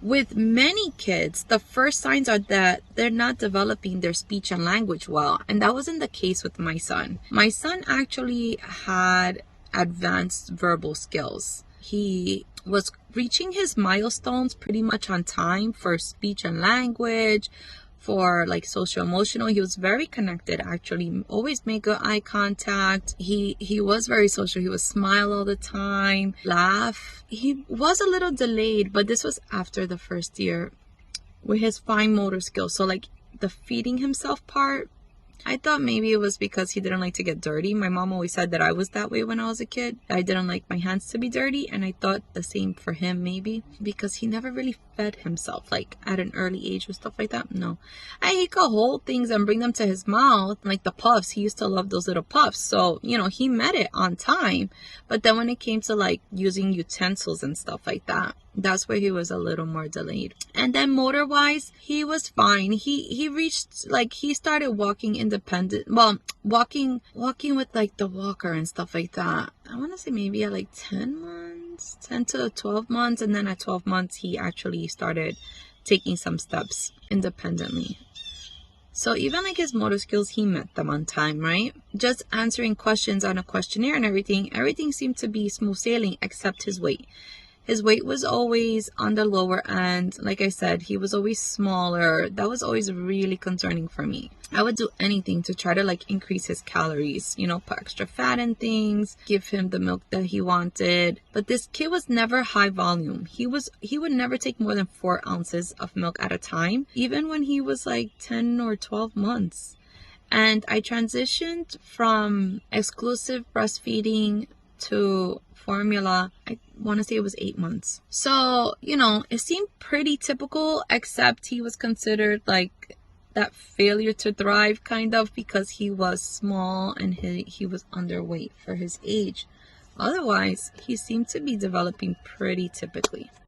With many kids, the first signs are that they're not developing their speech and language well. And that wasn't the case with my son. My son actually had advanced verbal skills. He was reaching his milestones pretty much on time for speech and language, for like social emotional. He was very connected, actually, always make good eye contact. He was very social. He would smile all the time, laugh. He was a little delayed, but this was after the first year with his fine motor skills. So like the feeding himself part, I thought maybe it was because he didn't like to get dirty. My mom always said that I was that way when I was a kid. I didn't like my hands to be dirty, and I thought the same for him, maybe because he never really fed himself like at an early age or stuff like that. No, he could hold things and bring them to his mouth, like the puffs. He used to love those little puffs, so he met it on time. But then when it came to like using utensils and stuff like that, that's where he was a little more delayed. And then motor wise, he was fine. He reached, like, he started walking independent, well, walking with like the walker and stuff like that. I want to say maybe at like 10 to 12 months. And then at 12 months, he actually started taking some steps independently. So even like his motor skills, he met them on time, right? Just answering questions on a questionnaire and everything seemed to be smooth sailing except his weight. His weight was always on the lower end. Like I said, he was always smaller. That was always really concerning for me. I would do anything to try to like increase his calories, put extra fat in things, give him the milk that he wanted. But this kid was never high volume. He would never take more than 4 ounces of milk at a time, even when he was like 10 or 12 months. And I transitioned from exclusive breastfeeding to formula. I want to say it was 8 months. So, it seemed pretty typical, except he was considered like that failure to thrive kind of, because he was small and he was underweight for his age. Otherwise, he seemed to be developing pretty typically.